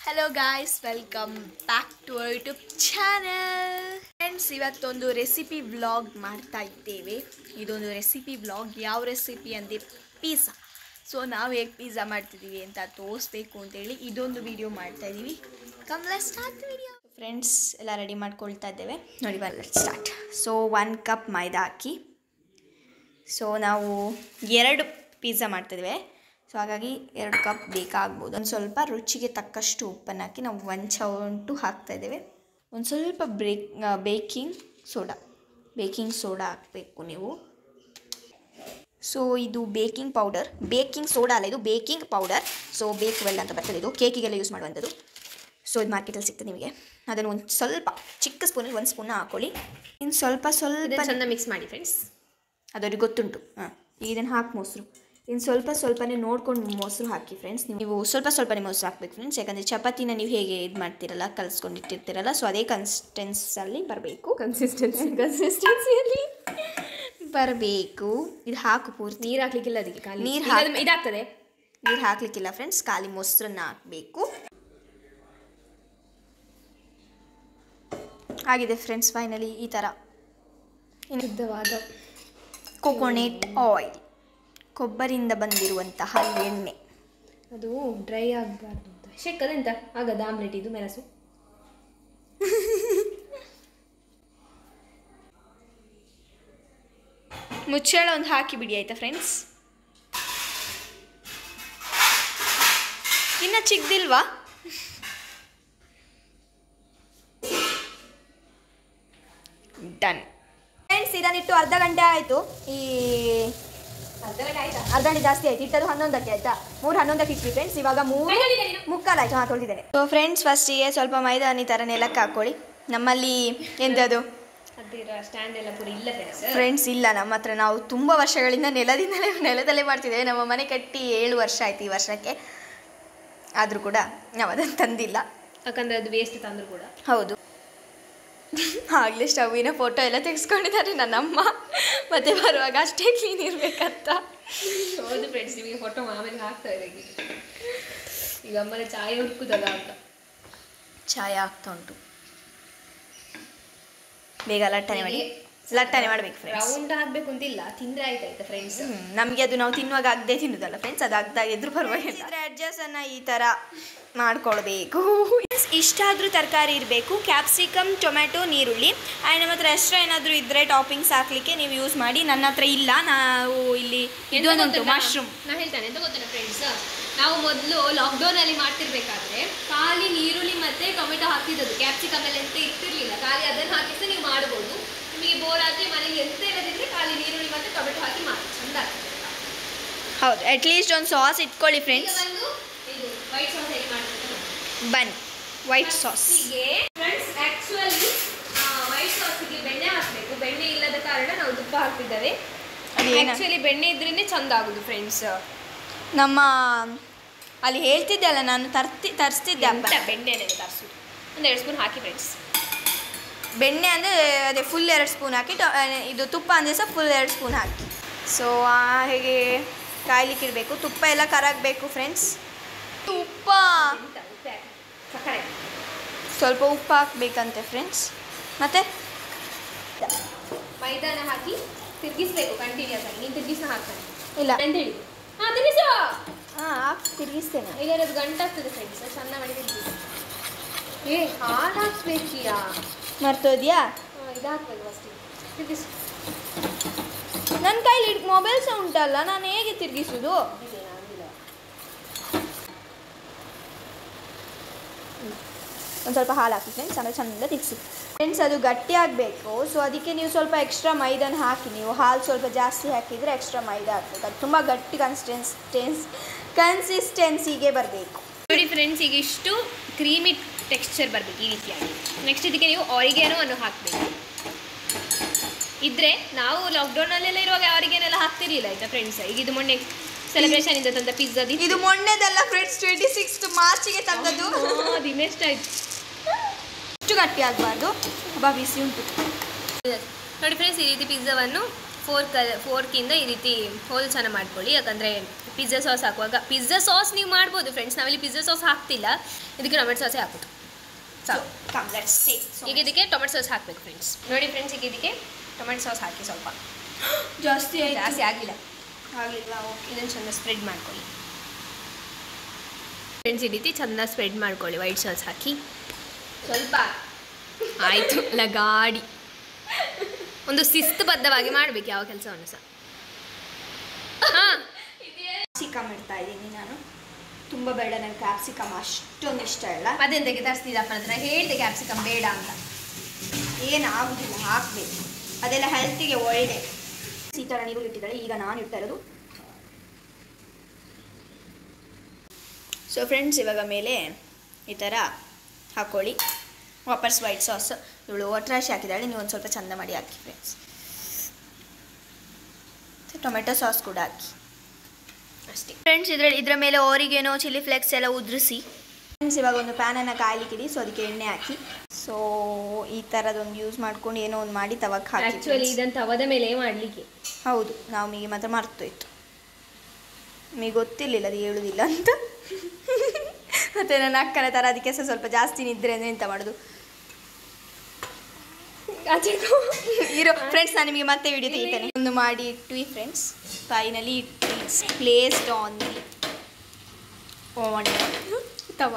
Hello guys, welcome back to our YouTube channel. Friends, ಇವತ್ತೊಂದು recipe vlog ಮಾಡ್ತಾ ಇದ್ದೇವೆ. ಇದೊಂದು ರೆಸಿಪಿ ವ್ಲಾಗ್. ಯಾವ ರೆಸಿಪಿ ಅಂದರೆ ಪಿಜ್ಜಾ. ಸೊ ನಾವು ಹೇಗೆ ಪಿಜ್ಜಾ ಮಾಡ್ತಿದ್ದೀವಿ ಅಂತ ತೋರಿಸ್ಬೇಕು ಅಂತೇಳಿ ಇದೊಂದು ವಿಡಿಯೋ ಮಾಡ್ತಾ ಇದ್ದೀವಿ. Come let's start video. Friends, ಎಲ್ಲ ರೆಡಿ ಮಾಡ್ಕೊಳ್ತಾ ಇದ್ದೇವೆ ನೋಡಿ. Let's start. So 1 cup maida hockey. So ನಾವು 2 ಪಿಜ್ಜಾ ಮಾಡ್ತಿದ್ದೇವೆ. ಸೊ ಹಾಗಾಗಿ 2 ಕಪ್ ಬೇಕಾಗ್ಬೋದು. ಒಂದು ಸ್ವಲ್ಪ ರುಚಿಗೆ ತಕ್ಕಷ್ಟು ಉಪ್ಪನ್ನು ಹಾಕಿ ನಾವು 1 ಚೌಂಟು ಹಾಕ್ತಾಯಿದ್ದೇವೆ. ಒಂದು ಸ್ವಲ್ಪ ಬೇಕಿಂಗ್ ಸೋಡಾ ಹಾಕಬೇಕು ನೀವು. ಸೊ ಇದು ಬೇಕಿಂಗ್ ಸೋಡಾ ಅಲ್ಲ, ಇದು ಬೇಕಿಂಗ್ ಪೌಡರ್. ಸೊ ಬೇಕ್ವೆಲ್ ಅಂತ ಬರ್ತದೆ, ಇದು ಕೇಕಿಗೆಲ್ಲ ಯೂಸ್ ಮಾಡುವಂಥದ್ದು. ಸೊ ಇದು ಮಾರ್ಕೆಟಲ್ಲಿ ಸಿಗ್ತದೆ ನಿಮಗೆ. ಅದನ್ನು ಒಂದು ಸ್ವಲ್ಪ ಚಿಕ್ಕ ಸ್ಪೂನಲ್ಲಿ 1 ಸ್ಪೂನ್ ಹಾಕ್ಕೊಳ್ಳಿ. ಇನ್ನು ಸ್ವಲ್ಪ ಚೆಂದ ಮಿಕ್ಸ್ ಮಾಡಿ ಫ್ರೆಂಡ್ಸ್. ಅದವ್ರಿಗೆ ಗೊತ್ತುಂಟು. ಈಗ ಇದನ್ನು ಹಾಕಿ ಮೊಸರು. ಇನ್ನು ಸ್ವಲ್ಪನೇ ನೋಡ್ಕೊಂಡು ಮೊಸರು ಹಾಕಿ ಫ್ರೆಂಡ್ಸ್. ನೀವು ಸ್ವಲ್ಪನೇ ಮೊಸರು ಹಾಕ್ಬೇಕು ಫ್ರೆಂಡ್ಸ್. ಯಾಕಂದರೆ ಚಪಾತಿನ ನೀವು ಹೇಗೆ ಇದು ಮಾಡ್ತೀರಲ್ಲ, ಕಲಿಸ್ಕೊಂಡಿಟ್ಟಿರ್ತೀರಲ್ಲ, ಸೊ ಅದೇ ಕನ್ಸಿಸ್ಟೆನ್ಸಲ್ಲಿ ಬರಬೇಕು. ಕನ್ಸಿಸ್ಟೆನ್ಸಿಯಲ್ಲಿ ಬರಬೇಕು. ಇದು ಹಾಕು ಪೂರ್ತಿ. ನೀರು ಹಾಕ್ಲಿಕ್ಕಿಲ್ಲ, ಅದಕ್ಕೆ ಖಾಲಿ ಇದಾಗ್ತದೆ. ನೀರು ಹಾಕ್ಲಿಕ್ಕಿಲ್ಲ ಫ್ರೆಂಡ್ಸ್, ಖಾಲಿ ಮೊಸರನ್ನ ಹಾಕಬೇಕು. ಆಗಿದೆ ಫ್ರೆಂಡ್ಸ್, ಫೈನಲಿ ಈ ಥರ ಶುದ್ಧವಾದ ಕೊಕೊನೆಟ್ ಆಯಿಲ್, ಕೊಬ್ಬರಿಯಿಂದ ಬಂದಿರುವಂತಹ ಎಣ್ಣೆ. ಅದು ಡ್ರೈ ಆಗಬಾರ್ದು ಅಂತ ಶೆಕ್ಕದೆಂತ ಆಗದ ಆಮ್ಲೆಟ್ ಇದು ಮೆಣಸು. ಮುಚ್ಚಳ ಒಂದು ಹಾಕಿ ಬಿಡಿ ಆಯ್ತಾ ಫ್ರೆಂಡ್ಸ್. ಇನ್ನು ಚಿಕ್ಕದಿಲ್ವಾ? Done friends. ಇದನ್ನಿಟ್ಟು ಅರ್ಧ ಗಂಟೆ ಆಯಿತು. ಅರ್ಧ ಗಂಟೆ ಜಾಸ್ತಿ ಆಯ್ತು. ಇಟ್ಟದು 11ಕ್ಕೆ ಆಯ್ತಾ. 11ಕ್ಕೆ ಇಟ್ವಿ ಫ್ರೆಂಡ್ಸ್. ಇವಾಗ 3:45 ಆಯ್ತು. ತೊಳೆದಿದ್ದೇನೆ. ಸೊ ಫ್ರೆಂಡ್ಸ್, ಫಸ್ಟಿಗೆ ಸ್ವಲ್ಪ ಮೈದಾನಿ ಥರ ನೆಲಕ್ಕೆ ಹಾಕ್ಕೊಳ್ಳಿ. ನಮ್ಮಲ್ಲಿ ಎಂಥದ್ದು ಸ್ಟ್ಯಾಂಡ್ ಎಲ್ಲ ಪೂರ ಇಲ್ಲ ಫ್ರೆಂಡ್ಸ್, ಇಲ್ಲ ನಮ್ಮ ಹತ್ರ. ನಾವು ತುಂಬ ವರ್ಷಗಳಿಂದ ನೆಲದಲ್ಲೇ ಮಾಡ್ತಿದ್ದೇವೆ. ನಮ್ಮ ಮನೆ ಕಟ್ಟಿ 7 ವರ್ಷ ಆಯ್ತು ಈ ವರ್ಷಕ್ಕೆ. ಆದರೂ ಕೂಡ ನಾವು ಅದನ್ನು ತಂದಿಲ್ಲ, ಯಾಕಂದರೆ ಅದು ವೇಸ್ಟ್ ತಂದರೂ ಕೂಡ. ಹೌದು. ಆಗಲೇ ಸ್ಟವ್ವಿನ ಫೋಟೋ ಎಲ್ಲ ತೆಗೆಸ್ಕೊಂಡಿದ್ದಾರೆ ನನ್ನಮ್ಮ. ಮತ್ತೆ ಬರುವಾಗ ಅಷ್ಟೇ ಕ್ಲೀನ್ ಇರಬೇಕಂತ. ಹೌದು ಫ್ರೆಂಡ್ಸ್, ನಿಮಗೆ ಫೋಟೋ ಆಮೇಲೆ ಹಾಕ್ತಾ ಇದೆ. ಈಗ ಅಮ್ಮನ ಚಾಯ್ ಹುಡುಕುದಲ್ಲ ಅಂತ. ಚಾಯ್ ಆಗ್ತಾ ಉಂಟು. ಬೇಗ ಲಟ್ಟನೆ ಮಾಡಬೇಕು ಫ್ರೆಂಡ್ಸ್. ರೌಂಡ್ ಆಗಬೇಕು ಅಂತಿಲ್ಲ, ತಿಂದರೆ ಆಯ್ತಾಯ್ತಾ ಫ್ರೆಂಡ್ಸ್. ನಮಗೆ ಅದು ನಾವು ತಿನ್ನುವಾಗ ಆಗದೆ ತಿನ್ನುದಲ್ಲ ಫ್ರೆಂಡ್ಸ್. ಅದು ಆಗ್ದಾಗ ಎದುರು ಪರವಾಗಿಲ್ಲ. ಅಡ್ಜಸ್ಟನ್ನು ಈ ಥರ ಮಾಡ್ಕೊಳ್ಬೇಕು. ಇಷ್ಟಾದರೂ ತರಕಾರಿ ಇರಬೇಕು. ಕ್ಯಾಪ್ಸಿಕಮ್, ಟೊಮೆಟೊ, ನೀರುಳ್ಳಿ. ಆ್ಯಂಡ್ ನಮ್ಮ ಹತ್ರ ಎಕ್ಸ್ಟ್ರಾ ಏನಾದರೂ ಇದ್ದರೆ ಟಾಪಿಂಗ್ಸ್ ಹಾಕಲಿಕ್ಕೆ ನೀವು ಯೂಸ್ ಮಾಡಿ. ನನ್ನ ಹತ್ರ ಇಲ್ಲ. ನಾವು ಇಲ್ಲಿ ಇದೊಂದುಂಟು ಮಶ್ರೂಮ್. ನಾನು ಹೇಳ್ತೇನೆ ಎಂತ ಗೊತ್ತೇನೆ ಫ್ರೆಂಡ್ಸ್, ನಾವು ಮೊದಲು ಲಾಕ್ಡೌನಲ್ಲಿ ಮಾಡ್ತಿರ್ಬೇಕಾದ್ರೆ ಖಾಲಿ ನೀರುಳ್ಳಿ ಮತ್ತು ಟೊಮೆಟೊ ಹಾಕ್ತಿದ್ದದ್ದು. ಕ್ಯಾಪ್ಸಿಕಮ್ ಎಲ್ಲ ಎಂತ ಇರ್ತಿರ್ಲಿಲ್ಲ. ಖಾಲಿ ಅದನ್ನು ಹಾಕಿಸಿ ನೀವು ಮಾಡ್ಬೋದು. ನಿಮಗೆ ಬೋರ್ ಆದರೆ ಮನೆಗೆ ಎಂತ ಇಲ್ಲದಿದ್ದರೆ ಖಾಲಿ ನೀರುಳ್ಳಿ ಮತ್ತು ಟೊಮೆಟೊ ಹಾಕಿ ಮಾಡಿ ಚಂದ ಆಗ್ತದೆ. ಹೌದು, ಅಟ್ಲೀಸ್ಟ್ ಒಂದು ಸಾಸ್ ಇಟ್ಕೊಳ್ಳಿ ಫ್ರೆಂಡ್ಸ್. ಒಂದು ಇದು ವೈಟ್ ಸಾಸ್ ಹೇಗೆ ಮಾಡ್ತಾರೆ ಬನ್ನಿ. White sauce friends, actually white ಸಾಸಿಗೆ ಬೆಣ್ಣೆ ಹಾಕಬೇಕು. ಬೆಣ್ಣೆ ಇಲ್ಲದ ಕಾರಣ ನಾವು ತುಪ್ಪ ಹಾಕ್ತಿದ್ದೇವೆ. ಆ್ಯಕ್ಚುಲಿ ಬೆಣ್ಣೆ ಇದ್ರೇ ಚಂದ ಆಗೋದು ಫ್ರೆಂಡ್ಸ್. ನಮ್ಮ ಅಲ್ಲಿ ಹೇಳ್ತಿದ್ದೆ ಅಲ್ಲ, ನಾನು ತರಿಸ್ತಿದ್ದೆ. ಬೆಣ್ಣೆನೇ ತರಿಸೋದು. ಒಂದು 2 ಸ್ಪೂನ್ ಹಾಕಿ ಫ್ರೆಂಡ್ಸ್. ಬೆಣ್ಣೆ ಅಂದರೆ ಅದೇ ಫುಲ್ 2 ಸ್ಪೂನ್ ಹಾಕಿ. ಇದು ತುಪ್ಪ ಅಂದರೆ ಸಹ ಫುಲ್ 2 ಸ್ಪೂನ್ ಹಾಕಿ. ಸೊ ಹೇಗೆ ಕಾಯ್ಲಿಕ್ಕೆ ಇಡಬೇಕು. ತುಪ್ಪ ಎಲ್ಲ ಕರಗಬೇಕು ಫ್ರೆಂಡ್ಸ್. ಸ್ವಲ್ಪ ಉಪ್ಪು ಹಾಕಬೇಕಂತೆ ಫ್ರೆಂಡ್ಸ್. ಮತ್ತು ಮೈದಾನ ಹಾಕಿ ತಿರುಗಿಸ್ಬೇಕು ಕಂಟಿನ್ಯೂಸ್ ಆಗಿ. ನೀನು ತಿರುಗಿಸ ಹಾಕ್ತಾನೆ ಇಲ್ಲ ಅಂತ ಹೇಳಿ. ಹಾಂ ತಿರುಗಿಸೋ. ಹಾಕಿ ತಿರುಗಿಸ್ತೇನೆ. ಇಲ್ಲರದು ಗಂಟಾಗ್ತದೆ ಫ್ರೆಂಡ್ಸ್. ಚೆಂದ ಮಾಡಿ ತಿರುಗಿಸಿ. ಹಾಲು ಹಾಕ್ಬೇಕಿಯಾ? ಮರ್ತೋದ್ಯಾ? ಇದು ಹಾಕ್ಬೇಕು ಫಸ್ಟಿಗೆ. ತಿರುಗಿಸು. ನನ್ನ ಕೈಲಿ ಮೊಬೈಲ್ ಸಹ ಉಂಟಲ್ಲ, ನಾನು ಹೇಗೆ ತಿರುಗಿಸೋದು? ಒಂದು ಸ್ವಲ್ಪ ಹಾಲು ಹಾಕಿ ಫ್ರೆಂಡ್ಸ್. ಆಮೇಲೆ ಚೆಂದ ತಿರ್ಗಿಸಿ ಫ್ರೆಂಡ್ಸ್. ಅದು ಗಟ್ಟಿ ಆಗಬೇಕು. ಸೊ ಅದಕ್ಕೆ ನೀವು ಸ್ವಲ್ಪ ಎಕ್ಸ್ಟ್ರಾ ಮೈದಾನ ಹಾಕಿ. ನೀವು ಹಾಲು ಸ್ವಲ್ಪ ಜಾಸ್ತಿ ಹಾಕಿದರೆ ಎಕ್ಸ್ಟ್ರಾ ಮೈದಾ ಹಾಕಬೇಕು. ಅದು ತುಂಬ ಗಟ್ಟಿ ಕನ್ಸಿಸ್ಟೆನ್ಸಿಗೆ ಬರಬೇಕು ನೋಡಿ ಫ್ರೆಂಡ್ಸ್. ಈಗ ಇಷ್ಟು ಕ್ರೀಮಿ ಟೆಕ್ಸ್ಚರ್ ಬರಬೇಕು ಈ ರೀತಿಯಾಗಿ. ನೆಕ್ಸ್ಟ್ ಇದಕ್ಕೆ ನೀವು ಆರಿಗ್ಯಾನೋವನ್ನು ಹಾಕಬೇಕು. ಇದ್ರೆ ನಾವು ಲಾಕ್ಡೌನಲ್ಲೆಲ್ಲ ಇರುವಾಗ ಆರಿಗ್ಯಾನೆಲ್ಲ ಹಾಕ್ತಿರಲಿಲ್ಲ ಆಯಿತಾ ಫ್ರೆಂಡ್ಸ್. ಈಗ ಇದು ಮೊನ್ನೆ ಸೆಲೆಬ್ರೇಷನ್ ಇಂದ ತಂದ ಪಿಜ್ಜಾದ. ಇದು ಮೊನ್ನೆದಲ್ಲ ಫ್ರೆಂಡ್ಸ್, 26 ಮಾರ್ಚಿಗೆ ತಂದದ್ದು. ದಿನೆಷ್ಟಾಯ್ತು. ಇಷ್ಟು ಗಟ್ಟಿ ಆಗಬಾರ್ದು. ಹಬ್ಬ ಬಿಸಿ ಉಂಟು ನೋಡಿ ಫ್ರೆಂಡ್ಸ್. ಈ ರೀತಿ ಪಿಜ್ಜಾವನ್ನು ಫೋರ್ಕಿಂದ ಈ ರೀತಿ ಹೋಲ್ಸನ್ನು ಮಾಡ್ಕೊಳ್ಳಿ. ಯಾಕಂದರೆ ಪಿಜ್ಜಾ ಸಾಸ್ ಹಾಕುವಾಗ ಪಿಜ್ಜಾ ಸಾಸ್ ನೀವು ಮಾಡ್ಬೋದು ಫ್ರೆಂಡ್ಸ್, ನಾವಿಲ್ಲಿ ಪಿಜ್ಜಾ ಸಾಸ್ ಹಾಕ್ತಿಲ್ಲ, ಇದಕ್ಕೆ ಟೊಮೆಟೊ ಸಾಸೇ ಹಾಕೋದು. ಈಗ ಇದಕ್ಕೆ ಟೊಮೆಟೊ ಸಾಸ್ ಹಾಕಬೇಕು ಫ್ರೆಂಡ್ಸ್. ನೋಡಿ ಫ್ರೆಂಡ್ಸ್, ಈಗ ಇದಕ್ಕೆ ಟೊಮೆಟೊ ಸಾಸ್ ಹಾಕಿ. ಸ್ವಲ್ಪ ಜಾಸ್ತಿ ಆಗಿಲ್ಲ. ಓಕೆ, ಇದನ್ನು ಚೆಂದ ಸ್ಪ್ರೆಡ್ ಮಾಡ್ಕೊಳ್ಳಿ ಫ್ರೆಂಡ್ಸ್. ಈ ರೀತಿ ಚೆಂದ ಸ್ಪ್ರೆಡ್ ಮಾಡ್ಕೊಳ್ಳಿ ವೈಟ್ ಸಾಸ್ ಹಾಕಿ. ಸ್ವಲ್ಪ ಆಯಿತು, ಲಗಾಡಿ. ಒಂದು ಶಿಸ್ತುಬದ್ಧವಾಗಿ ಮಾಡಬೇಕು ಯಾವ ಕೆಲಸವನ್ನು ಸಹ. ಹಾಂ, ಕ್ಯಾಪ್ಸಿಕಮ್ ಇಡ್ತಾ ಇದ್ದೀನಿ ನಾನು. ತುಂಬ ಬೇಡ, ನನಗೆ ಕ್ಯಾಪ್ಸಿಕಮ್ ಅಷ್ಟೊಂದು ಇಷ್ಟ ಇಲ್ಲ. ಅದೆಂತಕ್ಕೆ ತರಿಸ್ತಿದ್ದಪ್ಪ ಅಂತ ಹೇಳಿದೆ ಕ್ಯಾಪ್ಸಿಕಮ್ ಬೇಡ ಅಂತ. ಏನಾಗುದಿಲ್ಲ, ಹಾಕಬೇಕು, ಅದೆಲ್ಲ ಹೆಲ್ತಿಗೆ ಒಳ್ಳೆ. ಈ ಥರ ನೀರು ಇಟ್ಟಿದ್ದಾಳೆ. ಈಗ ನಾನು ಇಡ್ತಾ ಇರೋದು. ಸೊ ಫ್ರೆಂಡ್ಸ್, ಇವಾಗ ಮೇಲೆ ಈ ಥರ ಹಾಕ್ಕೊಳ್ಳಿ. ವಾಪಸ್ ವೈಟ್ ಸಾಸ್ ಇವಳು ಒಟ್ರಾಶಿ ಹಾಕಿದ್ದಾಳೆ, ನೀವು ಒಂದು ಸ್ವಲ್ಪ ಚಂದ ಮಾಡಿ ಹಾಕಿ ಫ್ರೆಂಡ್ಸ್. ಟೊಮೆಟೊ ಸಾಸ್ ಕೂಡ ಹಾಕಿ ಅಷ್ಟೇ ಫ್ರೆಂಡ್ಸ್. ಇದರ ಮೇಲೆ ಆರಿಗೇನೋ, ಚಿಲ್ಲಿ ಫ್ಲೇಕ್ಸ್ ಎಲ್ಲ ಉದುರಿಸಿ ಫ್ರೆಂಡ್ಸ್. ಇವಾಗ ಒಂದು ಪ್ಯಾನನ್ನು ಕಾಯ್ಲಿಕ್ಕಿದೆ, ಸೊ ಅದಕ್ಕೆ ಎಣ್ಣೆ ಹಾಕಿ. ಸೊ ಈ ಥರದೊಂದು ಯೂಸ್ ಮಾಡ್ಕೊಂಡು ಏನೋ ಒಂದು ಮಾಡಿ ತವಕ್ಕೆ ಹಾಕಿ. ಆ್ಯಕ್ಚುಲಿ ಇದನ್ನು ತವದ ಮೇಲೆ ಮಾಡಲಿಕ್ಕೆ ಹೌದು, ನಾವು ಮೀಗೆ ಮಾತ್ರ ಮರ್ತೋಯ್ತು. ಮೀಗೆ ಗೊತ್ತಿರಲಿಲ್ಲ ಅದು ಹೇಳುವುದಿಲ್ಲ ಅಂತ. ಮತ್ತು ನನ್ನ ಅಕ್ಕನ ಥರ ಅದಕ್ಕೆ ಸ್ವಲ್ಪ ಜಾಸ್ತಿ ನಿದ್ರೆ ಅಂದರೆ ಎಂತ ಮಾಡೋದು ಇರೋ ಫ್ರೆಂಡ್ಸ್. ನಾನು ನಿಮಗೆ ಮತ್ತೆ ವಿಡಿಯೋ ತೆಗಿತೇನೆ. ಒಂದು ಮಾಡಿ ಇಟ್ವಿ friends. Finally it's placed on the tawa.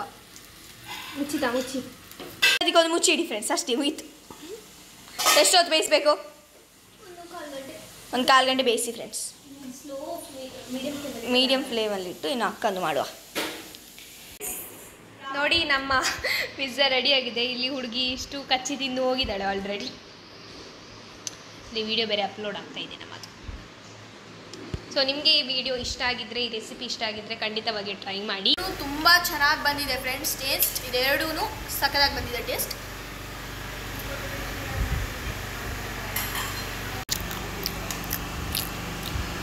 ಮುಚ್ಚಿ ಅದಕ್ಕೆ ಒಂದು ಮುಚ್ಚಿ ಇಡಿ ಫ್ರೆಂಡ್ಸ್, ಅಷ್ಟೇ ಮುಗೀತು. ಎಷ್ಟೊತ್ತು ಬೇಯಿಸ್ಬೇಕು? ಒಂದು 1/4 ಗಂಟೆ ಬೇಯಿಸಿ ಫ್ರೆಂಡ್ಸ್. ಮೀಡಿಯಮ್ ಫ್ಲೇಮಲ್ಲಿಟ್ಟು ಇನ್ನು ಅಕ್ಕಂದು ಮಾಡುವ. ನೋಡಿ, ನಮ್ಮ ಪಿಜ್ಜಾ ರೆಡಿಯಾಗಿದೆ. ಇಲ್ಲಿ ಹುಡುಗಿ ಇಷ್ಟು ಕಚ್ಚಿ ತಿಂದು ಹೋಗಿದ್ದಾಳೆ ಆಲ್ರೆಡಿ. ಇಲ್ಲಿ ವಿಡಿಯೋ ಬೇರೆ ಅಪ್ಲೋಡ್ ಆಗ್ತಾ ಇದೆ ನಮ್ಮದು. ಸೊ ನಿಮಗೆ ಈ ವಿಡಿಯೋ ಇಷ್ಟ ಆಗಿದ್ದರೆ, ಈ ರೆಸಿಪಿ ಇಷ್ಟ ಆಗಿದ್ದರೆ ಖಂಡಿತವಾಗಿ ಟ್ರೈ ಮಾಡಿ. ತುಂಬ ಚೆನ್ನಾಗಿ ಬಂದಿದೆ ಫ್ರೆಂಡ್ಸ್ ಟೇಸ್ಟ್. ಇದೆರಡೂ ಸಖತ್ತಾಗಿ ಬಂದಿದೆ ಟೇಸ್ಟ್.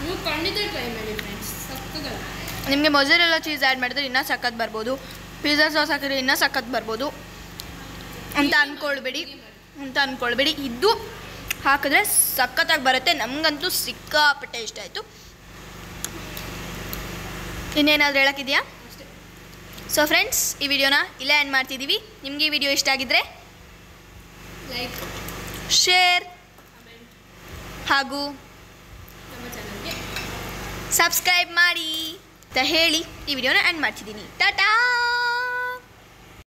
ನೀವು ಖಂಡಿತ ಟ್ರೈ ಮಾಡಿ ಫ್ರೆಂಡ್ಸ್, ಸಖತ್ತಾಗಿ. ನಿಮಗೆ ಮೊಜರೆಲ್ಲಾ ಚೀಸ್ ಆ್ಯಡ್ ಮಾಡಿದ್ರೆ ಇನ್ನೂ ಸಖತ್ ಬರ್ಬೋದು. ಪಿಜ್ಜಾ ಸಾಸ್ ಹಾಕಿದ್ರೆ ಇನ್ನೂ ಸಖತ್ ಬರ್ಬೋದು ಅಂತ ಅಂದ್ಕೊಳ್ಬೇಡಿ. ಇದು ಹಾಕಿದ್ರೆ ಸಖತ್ತಾಗಿ ಬರುತ್ತೆ. ನಮಗಂತೂ ಸಿಕ್ಕಾಪಟ್ಟೆ ಇಷ್ಟ ಆಯಿತು. ಇನ್ನೇನಾದರೂ ಹೇಳೋಕ್ಕಿದೆಯಾ? ಸೊ ಫ್ರೆಂಡ್ಸ್, ಈ ವಿಡಿಯೋನ ಇಲ್ಲೇ ಎಂಡ್ ಮಾಡ್ತಿದ್ದೀವಿ. ನಿಮಗೆ ಈ ವಿಡಿಯೋ ಇಷ್ಟ ಆಗಿದ್ದರೆ ಲೈಕ್, ಶೇರ್ ಹಾಗೂ ನಮ್ಮ ಚಾನಲ್ಗೆ ಸಬ್ಸ್ಕ್ರೈಬ್ ಮಾಡಿ ಅಂತ ಹೇಳಿ ಈ ವಿಡಿಯೋನ ಎಂಡ್ ಮಾಡ್ತಿದ್ದೀನಿ. ಟಾಟಾ.